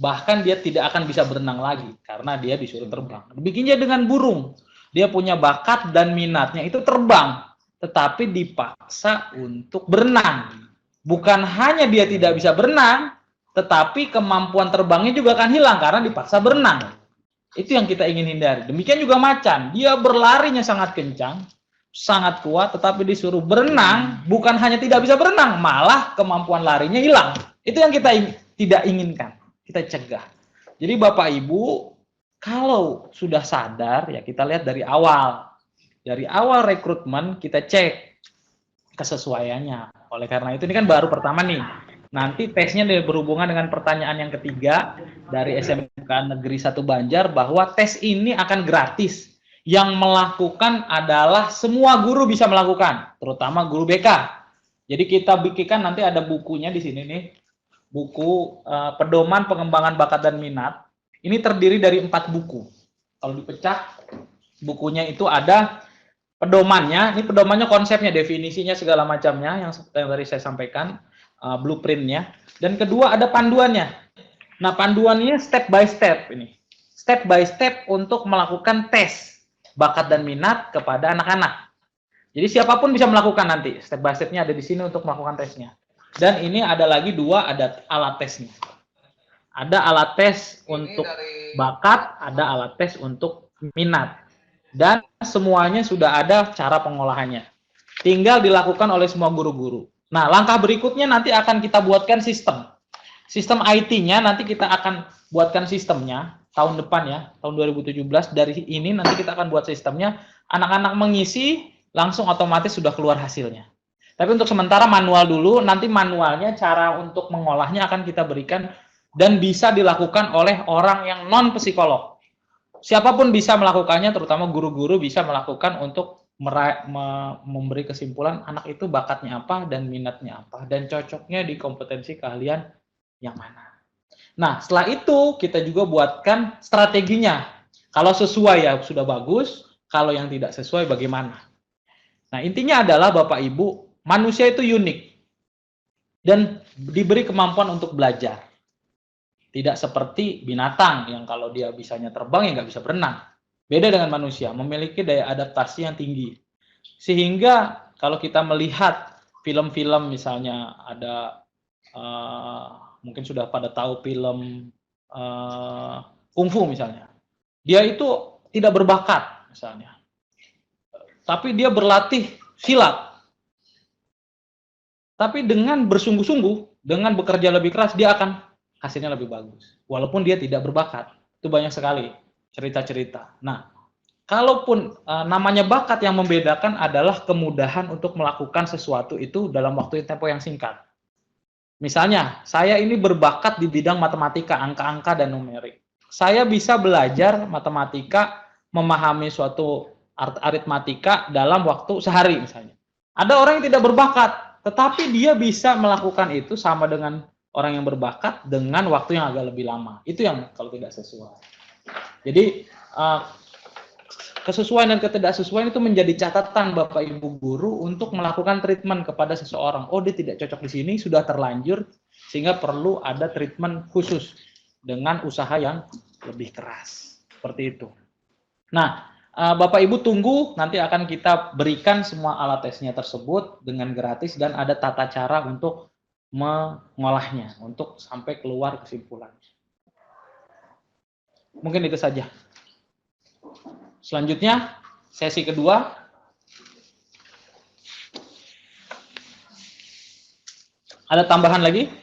Bahkan dia tidak akan bisa berenang lagi, karena dia disuruh terbang. Demikian dengan burung, dia punya bakat dan minatnya itu terbang, tetapi dipaksa untuk berenang. Bukan hanya dia tidak bisa berenang, tetapi kemampuan terbangnya juga akan hilang, karena dipaksa berenang. Itu yang kita ingin hindari. Demikian juga macan. Dia berlarinya sangat kencang, sangat kuat, tetapi disuruh berenang, bukan hanya tidak bisa berenang, malah kemampuan larinya hilang. Itu yang kita tidak inginkan. Kita cegah. Jadi Bapak Ibu, kalau sudah sadar, ya kita lihat dari awal. Dari awal rekrutmen, kita cek kesesuaiannya. Oleh karena itu, ini kan baru pertama nih. Nanti tesnya berhubungan dengan pertanyaan yang ketiga dari SMK Negeri 1 Banjar bahwa tes ini akan gratis. Yang melakukan adalah semua guru bisa melakukan, terutama guru BK. Jadi kita bikinkan nanti ada bukunya di sini nih, buku Pedoman Pengembangan Bakat dan Minat. Ini terdiri dari 4 buku. Kalau dipecah, bukunya itu ada pedomannya. Ini pedomannya, konsepnya, definisinya, segala macamnya yang tadi saya sampaikan. Blueprintnya, dan kedua ada panduannya. Nah, panduannya step by step ini, step by step untuk melakukan tes bakat dan minat kepada anak-anak. Jadi siapapun bisa melakukan nanti, step by stepnya ada di sini untuk melakukan tesnya. Dan ini ada lagi 2, ada alat tesnya. Ada alat tes untuk bakat, ada alat tes untuk minat, dan semuanya sudah ada cara pengolahannya. Tinggal dilakukan oleh semua guru-guru. Nah, langkah berikutnya nanti akan kita buatkan sistem. Sistem IT-nya nanti kita akan buatkan sistemnya tahun depan ya, tahun 2017. Dari ini nanti kita akan buat sistemnya. Anak-anak mengisi, langsung otomatis sudah keluar hasilnya. Tapi untuk sementara manual dulu, nanti manualnya cara untuk mengolahnya akan kita berikan dan bisa dilakukan oleh orang yang non-psikolog. Siapapun bisa melakukannya, terutama guru-guru bisa melakukan untuk memberi kesimpulan anak itu bakatnya apa dan minatnya apa dan cocoknya di kompetensi keahlian yang mana. Nah, setelah itu kita juga buatkan strateginya. Kalau sesuai ya sudah bagus, kalau yang tidak sesuai bagaimana. Nah, intinya adalah Bapak Ibu, manusia itu unik dan diberi kemampuan untuk belajar. Tidak seperti binatang yang kalau dia bisanya terbang ya nggak bisa berenang. Beda dengan manusia, memiliki daya adaptasi yang tinggi. Sehingga kalau kita melihat film-film misalnya ada, mungkin sudah pada tahu film kungfu misalnya. Dia itu tidak berbakat misalnya. Tapi dia berlatih silat. Tapi dengan bersungguh-sungguh, dengan bekerja lebih keras, dia akan hasilnya lebih bagus. Walaupun dia tidak berbakat. Itu banyak sekali cerita-cerita. Nah, kalaupun namanya bakat, yang membedakan adalah kemudahan untuk melakukan sesuatu itu dalam waktu tempo yang singkat. Misalnya, saya ini berbakat di bidang matematika, angka-angka dan numerik. Saya bisa belajar matematika, memahami suatu aritmatika dalam waktu sehari misalnya. Ada orang yang tidak berbakat, tetapi dia bisa melakukan itu sama dengan orang yang berbakat dengan waktu yang agak lebih lama. Itu yang kalau tidak sesuai. Jadi kesesuaian dan ketidaksesuaian itu menjadi catatan Bapak Ibu guru untuk melakukan treatment kepada seseorang. Oh, dia tidak cocok di sini, sudah terlanjur, sehingga perlu ada treatment khusus dengan usaha yang lebih keras. Seperti itu. Nah, Bapak Ibu tunggu, nanti akan kita berikan semua alat tesnya tersebut dengan gratis dan ada tata cara untuk mengolahnya, untuk sampai keluar kesimpulan. Mungkin itu saja. Selanjutnya, sesi kedua. Ada tambahan lagi?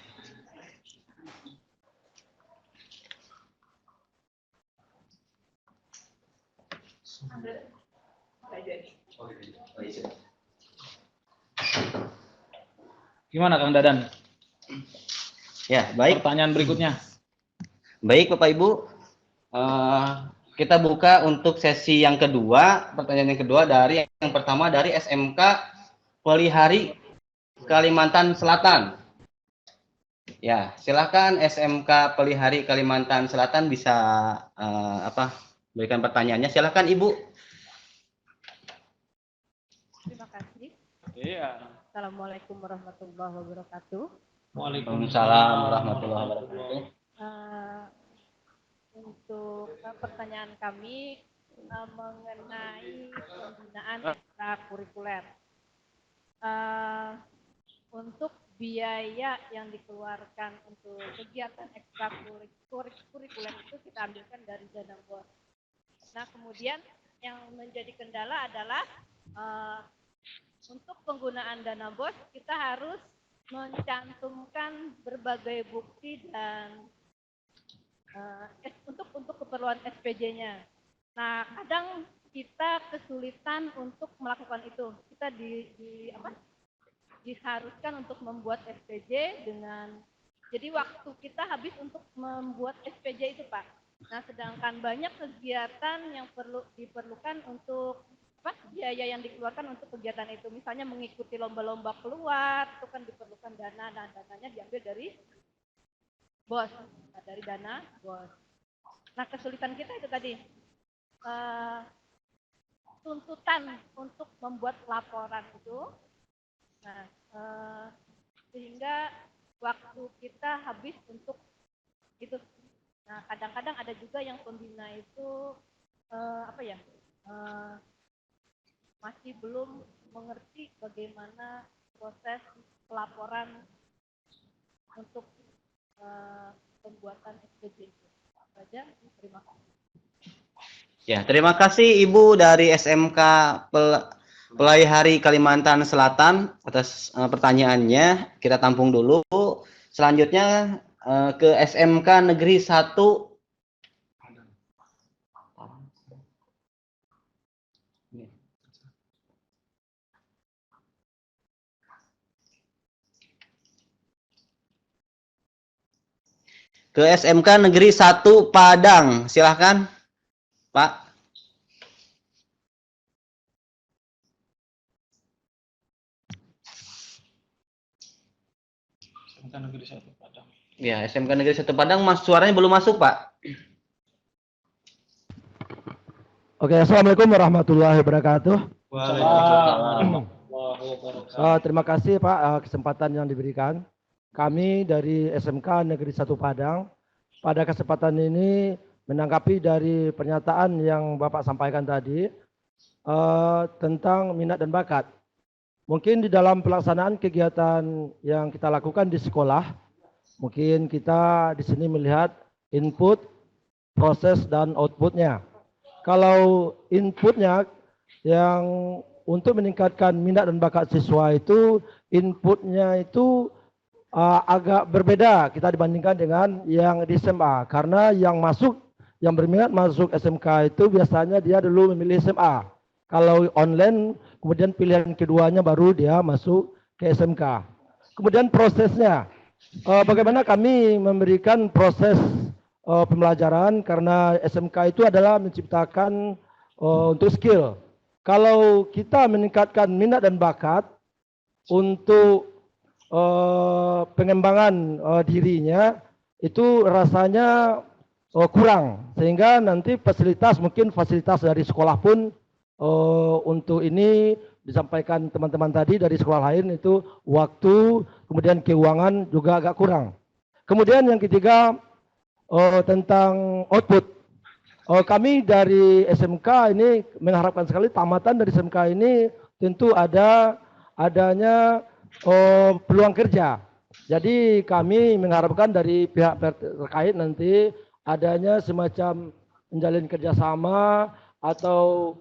Gimana Kang Dadan? Ya, baik. Pertanyaan berikutnya. Baik, Bapak Ibu. Kita buka untuk sesi yang kedua. Pertanyaan yang kedua dari yang pertama dari SMK Pelihari Kalimantan Selatan. Ya, silakan SMK Pelihari Kalimantan Selatan bisa berikan pertanyaannya. Silakan Ibu. Terima kasih. Iya. Assalamualaikum warahmatullahi wabarakatuh. Waalaikumsalam warahmatullahi wabarakatuh. Untuk pertanyaan kami mengenai pembinaan ekstrakurikuler. Untuk biaya yang dikeluarkan untuk kegiatan ekstrakurikuler itu kita ambilkan dari dana BOS. Nah, kemudian yang menjadi kendala adalah untuk penggunaan dana BOS kita harus mencantumkan berbagai bukti dan untuk keperluan SPJ-nya. Nah, kadang kita kesulitan untuk melakukan itu. Kita diharuskan untuk membuat SPJ dengan, jadi waktu kita habis untuk membuat SPJ itu, Pak. Nah, sedangkan banyak kegiatan yang diperlukan untuk biaya yang dikeluarkan untuk kegiatan itu. Misalnya mengikuti lomba-lomba keluar, itu kan diperlukan dana, dan dananya diambil dari BOS, dari dana BOS. Nah, kesulitan kita itu tadi, tuntutan untuk membuat laporan itu. Nah, sehingga waktu kita habis untuk itu. Nah, kadang-kadang ada juga yang pembina itu masih belum mengerti bagaimana proses pelaporan untuk pembuatan SPJ itu. Saja, terima kasih. Ya, terima kasih Ibu dari SMK Pelihari Kalimantan Selatan atas pertanyaannya. Kita tampung dulu. Selanjutnya ke SMK Negeri 1 ke SMK Negeri 1 Padang. Silahkan, Pak. SMK Negeri 1 Padang. Ya, SMK Negeri 1 Padang, suaranya belum masuk, Pak. Oke, Assalamualaikum warahmatullahi wabarakatuh. Waalaikumsalam. Terima kasih Pak kesempatan yang diberikan. Kami dari SMK Negeri 1 Padang pada kesempatan ini menanggapi dari pernyataan yang Bapak sampaikan tadi tentang minat dan bakat. Mungkin di dalam pelaksanaan kegiatan yang kita lakukan di sekolah, mungkin kita di sini melihat input, proses, dan outputnya. Kalau inputnya yang untuk meningkatkan minat dan bakat siswa itu, inputnya itu agak berbeda kita dibandingkan dengan yang di SMA. Karena yang berminat masuk SMK itu biasanya dia dulu memilih SMA. Kalau online, kemudian pilihan keduanya baru dia masuk ke SMK. Kemudian prosesnya, bagaimana kami memberikan proses pembelajaran, karena SMK itu adalah menciptakan untuk skill. Kalau kita meningkatkan minat dan bakat, untuk pengembangan dirinya itu rasanya kurang, sehingga nanti mungkin fasilitas dari sekolah pun untuk ini disampaikan teman-teman tadi dari sekolah lain itu waktu, kemudian keuangan juga agak kurang. Kemudian yang ketiga tentang output. Kami dari SMK ini mengharapkan sekali tamatan dari SMK ini tentu adanya peluang kerja. Jadi kami mengharapkan dari pihak terkait nanti adanya semacam menjalin kerjasama atau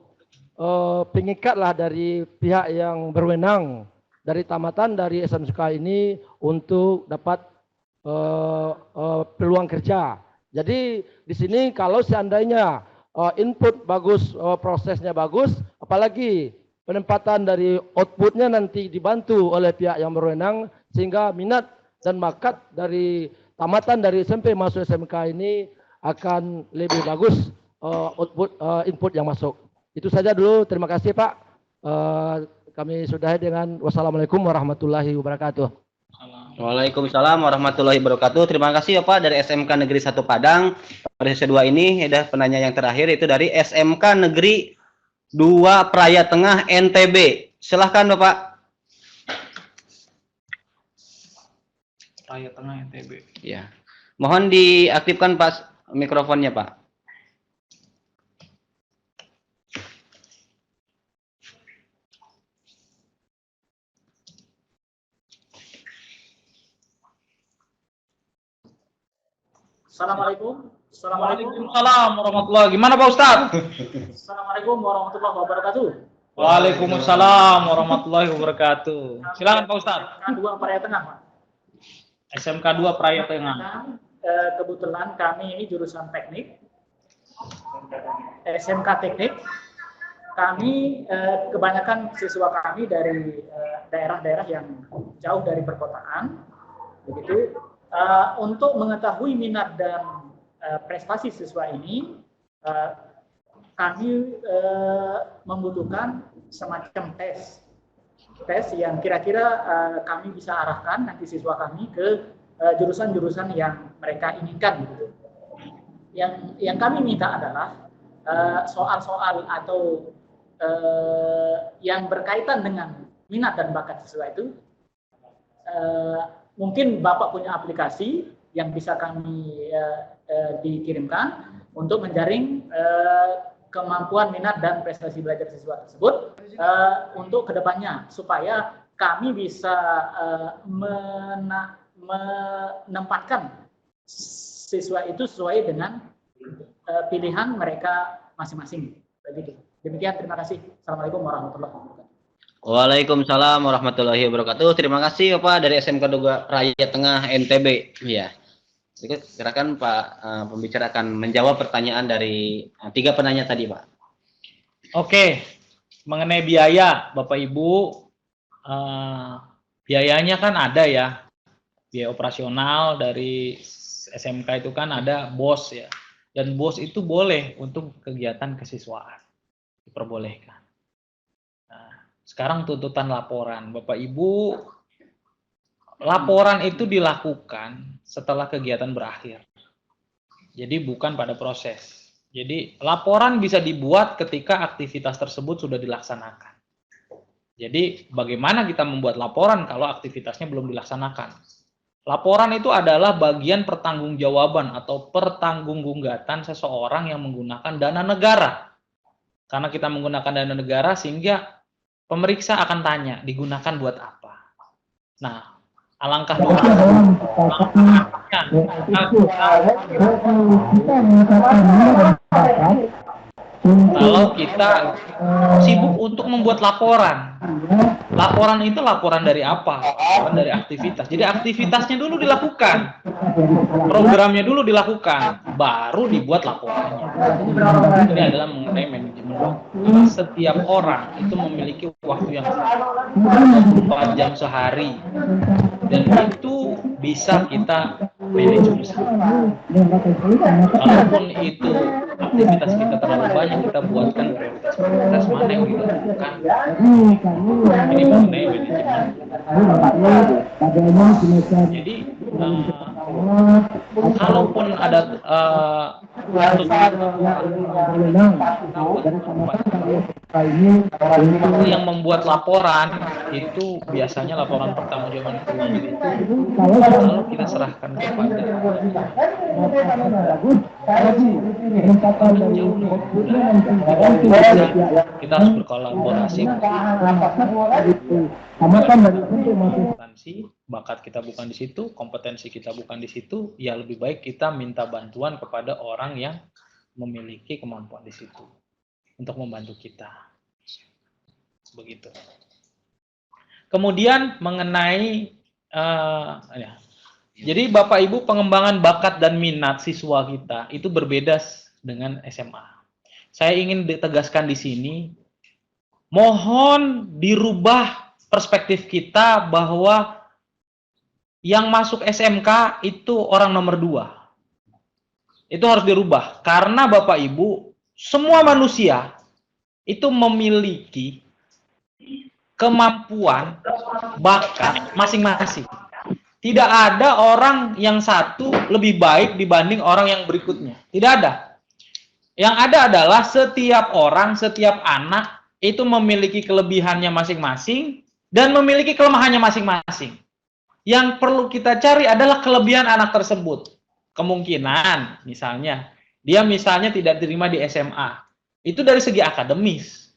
pengikat lah dari pihak yang berwenang dari tamatan dari SMK ini untuk dapat peluang kerja. Jadi di sini kalau seandainya input bagus, prosesnya bagus, apalagi penempatan dari outputnya nanti dibantu oleh pihak yang berwenang, sehingga minat dan bakat dari tamatan dari SMP masuk SMK ini akan lebih bagus input yang masuk. Itu saja dulu, terima kasih Pak. Kami sudahi dengan wassalamualaikum warahmatullahi wabarakatuh. Waalaikumsalam warahmatullahi wabarakatuh. Terima kasih Bapak dari SMK Negeri 1 Padang. Pada sesi 2 ini ada penanya yang terakhir, itu dari SMK Negeri 2 Praya Tengah NTB. Silahkan Bapak. Praya Tengah NTB. Ya. Mohon diaktifkan Pak mikrofonnya Pak. Assalamualaikum. Waalaikumsalam warahmatullahi. Gimana Pak Ustadz? Assalamualaikum warahmatullahi wabarakatuh. Waalaikumsalam warahmatullahi wabarakatuh. Silakan Pak Ustadz. SMK 2 Praya Tengah, Pak. SMK 2 Praya Tengah. Kebetulan kami ini jurusan teknik. SMK teknik. Kami kebanyakan siswa kami dari daerah-daerah yang jauh dari perkotaan. Begitu. Untuk mengetahui minat dan prestasi siswa ini, kami membutuhkan semacam tes yang kira-kira kami bisa arahkan nanti siswa kami ke jurusan-jurusan yang mereka inginkan. Gitu. Yang kami minta adalah soal-soal atau yang berkaitan dengan minat dan bakat siswa itu. Mungkin Bapak punya aplikasi yang bisa kami dikirimkan untuk menjaring kemampuan minat dan prestasi belajar siswa tersebut untuk kedepannya, supaya kami bisa menempatkan siswa itu sesuai dengan pilihan mereka masing-masing. Begitu. Demikian, terima kasih. Assalamualaikum warahmatullahi wabarakatuh. Waalaikumsalam warahmatullahi wabarakatuh. Terima kasih Bapak dari SMK 2 Praya Tengah NTB. Ya. Silakan Pak pembicara akan menjawab pertanyaan dari 3 penanya tadi, Pak. Oke. Mengenai biaya, Bapak Ibu, biayanya kan ada ya. Biaya operasional dari SMK itu kan ada BOS ya. Dan BOS itu boleh untuk kegiatan kesiswaan. Diperbolehkan. Sekarang tuntutan laporan. Bapak Ibu, laporan itu dilakukan setelah kegiatan berakhir. Jadi bukan pada proses. Jadi laporan bisa dibuat ketika aktivitas tersebut sudah dilaksanakan. Jadi bagaimana kita membuat laporan kalau aktivitasnya belum dilaksanakan? Laporan itu adalah bagian pertanggungjawaban atau pertanggunggunggatan seseorang yang menggunakan dana negara. Karena kita menggunakan dana negara sehingga pemeriksa akan tanya, digunakan buat apa? Nah, alangkah kalau kita sibuk untuk membuat laporan. Laporan itu laporan dari apa? Laporan dari aktivitas. Jadi aktivitasnya dulu dilakukan. Programnya dulu dilakukan. Baru dibuat laporannya. Ini adalah mengenai manajemen waktu. Setiap orang itu memiliki waktu yang 24 jam sehari. Dan itu bisa kita manage bersama. Walaupun itu aktivitas kita terlalu banyak, kita buatkan prioritas mana yang kita lakukan. Ini mengenai manajemen. Jadi kalaupun ada yang membuat laporan itu biasanya laporan pertanggungjawaban keuangan itu kalau kita serahkan kepada kita harus berkolaborasi. Kompetensi, bakat kita bukan di situ, kompetensi kita bukan di situ, ya lebih baik kita minta bantuan kepada orang yang memiliki kemampuan di situ untuk membantu kita. Begitu. Kemudian mengenai jadi Bapak Ibu, pengembangan bakat dan minat siswa kita itu berbeda dengan SMA. Saya ingin ditegaskan di sini, mohon dirubah perspektif kita bahwa yang masuk SMK itu orang nomor 2. Itu harus dirubah, karena Bapak Ibu, semua manusia itu memiliki kemampuan, bakat masing-masing. Tidak ada orang yang satu lebih baik dibanding orang yang berikutnya. Tidak ada. Yang ada adalah setiap orang, setiap anak itu memiliki kelebihannya masing-masing dan memiliki kelemahannya masing-masing. Yang perlu kita cari adalah kelebihan anak tersebut. Kemungkinan, misalnya, dia misalnya tidak diterima di SMA. Itu dari segi akademis.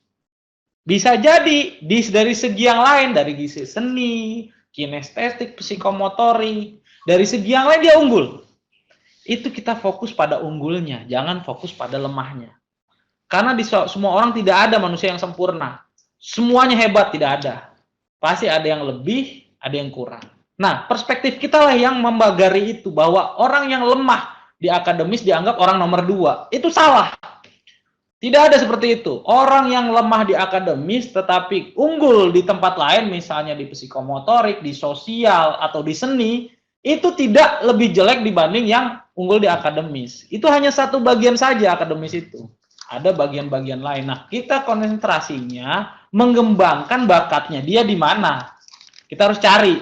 Bisa jadi dari segi yang lain, dari segi seni, kinestetik, psikomotorik, dari segi yang lain dia unggul. Itu kita fokus pada unggulnya, jangan fokus pada lemahnya. Karena di semua orang tidak ada manusia yang sempurna. Semuanya hebat, tidak ada. Pasti ada yang lebih, ada yang kurang. Nah, perspektif kita lah yang membagari itu, bahwa orang yang lemah di akademis dianggap orang nomor 2. Itu salah. Tidak ada seperti itu. Orang yang lemah di akademis tetapi unggul di tempat lain, misalnya di psikomotorik, di sosial, atau di seni, itu tidak lebih jelek dibanding yang unggul di akademis. Itu hanya satu bagian saja akademis itu. Ada bagian-bagian lain. Nah, kita konsentrasinya mengembangkan bakatnya. Dia di mana? Kita harus cari.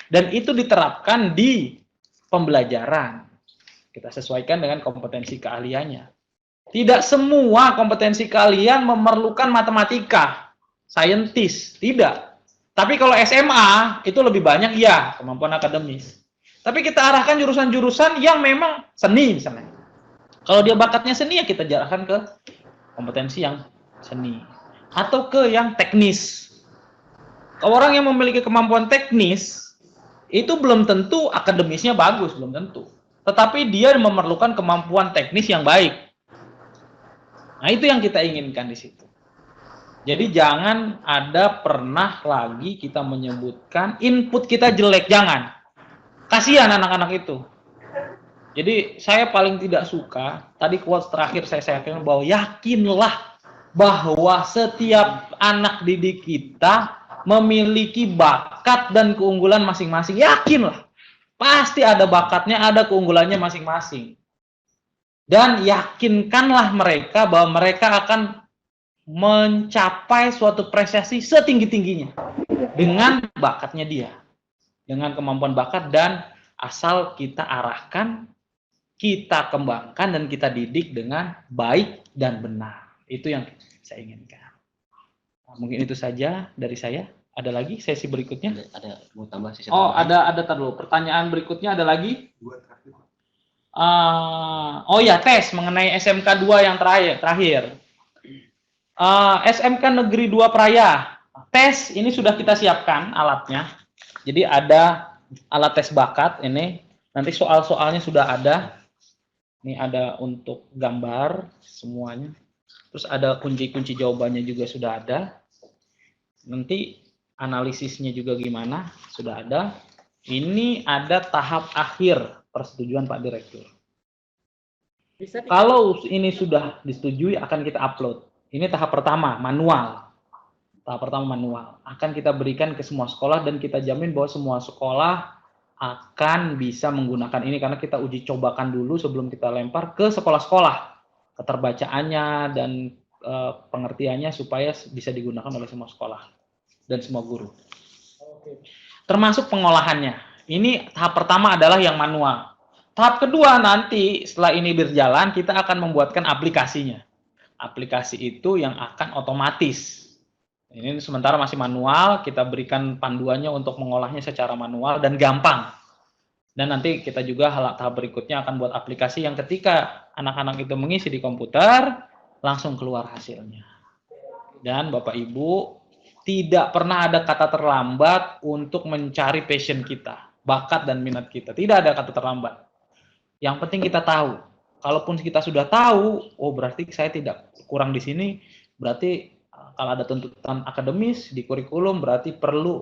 Dan itu diterapkan di pembelajaran. Kita sesuaikan dengan kompetensi keahliannya. Tidak semua kompetensi kalian memerlukan matematika, saintis, tidak. Tapi kalau SMA itu lebih banyak ya kemampuan akademis. Tapi kita arahkan jurusan-jurusan yang memang seni misalnya. Kalau dia bakatnya seni ya kita arahkan ke kompetensi yang seni atau ke yang teknis. Orang yang memiliki kemampuan teknis itu belum tentu akademisnya bagus, belum tentu. Tetapi dia memerlukan kemampuan teknis yang baik. Nah, itu yang kita inginkan di situ. Jadi jangan ada pernah lagi kita menyebutkan input kita jelek, jangan. Kasihan anak-anak itu. Jadi saya paling tidak suka, tadi quotes terakhir saya katakan bahwa yakinlah bahwa setiap anak didik kita memiliki bakat dan keunggulan masing-masing. Yakinlah. Pasti ada bakatnya, ada keunggulannya masing-masing. Dan yakinkanlah mereka bahwa mereka akan mencapai suatu prestasi setinggi-tingginya dengan bakatnya dia, dengan kemampuan bakat, dan asal kita arahkan, kita kembangkan, dan kita didik dengan baik dan benar. Itu yang saya inginkan. Nah, mungkin itu saja dari saya. Ada lagi sesi berikutnya? Ada mau tambah sesi? Oh, ada dulu. Pertanyaan berikutnya ada lagi? Oh ya, tes mengenai SMK 2 yang terakhir. SMK Negeri 2 Praia. Tes ini sudah kita siapkan alatnya. Jadi ada alat tes bakat ini. Nanti soal-soalnya sudah ada. Ini ada untuk gambar semuanya. Terus ada kunci-kunci jawabannya juga sudah ada. Nanti analisisnya juga gimana? Sudah ada. Ini ada tahap akhir persetujuan Pak Direktur. Kalau ini sudah disetujui akan kita upload. Ini tahap pertama, manual. Tahap pertama manual. Akan kita berikan ke semua sekolah dan kita jamin bahwa semua sekolah akan bisa menggunakan ini karena kita uji cobakan dulu sebelum kita lempar ke sekolah-sekolah. keterbacaannya dan pengertiannya supaya bisa digunakan oleh semua sekolah dan semua guru. Termasuk pengolahannya. Ini tahap pertama adalah yang manual. Tahap kedua nanti setelah ini berjalan kita akan membuatkan aplikasinya. Aplikasi itu yang akan otomatis. Ini sementara masih manual, kita berikan panduannya untuk mengolahnya secara manual dan gampang. Dan nanti kita juga tahap berikutnya akan buat aplikasi yang ketika anak-anak itu mengisi di komputer, langsung keluar hasilnya. Dan Bapak Ibu, tidak pernah ada kata terlambat untuk mencari passion kita, bakat dan minat kita. Tidak ada kata terlambat. Yang penting kita tahu. Kalaupun kita sudah tahu, oh berarti saya tidak kurang di sini, berarti kalau ada tuntutan akademis di kurikulum, berarti perlu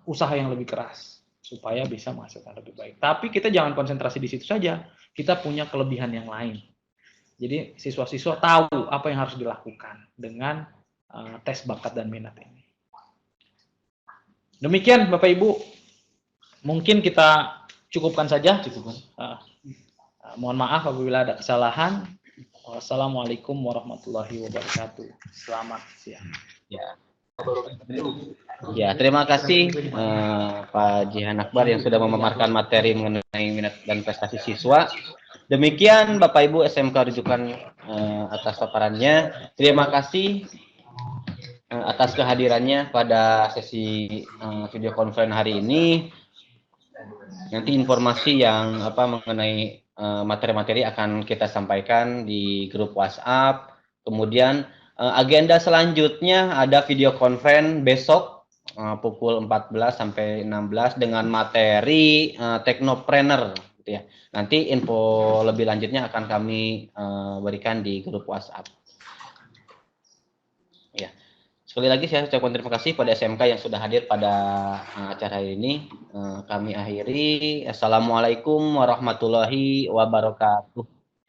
usaha yang lebih keras supaya bisa menghasilkan lebih baik. Tapi kita jangan konsentrasi di situ saja. Kita punya kelebihan yang lain. Jadi siswa-siswa tahu apa yang harus dilakukan dengan tes bakat dan minat ini. Demikian Bapak Ibu, mungkin kita cukupkan saja. Mohon maaf apabila ada kesalahan. Wassalamualaikum warahmatullahi wabarakatuh. Selamat siang. Ya, terima kasih Pak Jihan Akbar yang sudah memaparkan materi mengenai minat dan prestasi siswa. Demikian Bapak Ibu SMK rujukan atas paparannya. Terima kasih atas kehadirannya pada sesi video conference hari ini. Nanti informasi yang mengenai materi-materi akan kita sampaikan di grup WhatsApp. Kemudian agenda selanjutnya ada video conference besok pukul 14 sampai 16 dengan materi teknopreneur gitu ya. Nanti info lebih lanjutnya akan kami berikan di grup WhatsApp. Ya. Sekali lagi saya ucapkan terima kasih pada SMK yang sudah hadir pada acara ini. Kami akhiri. Assalamualaikum warahmatullahi wabarakatuh.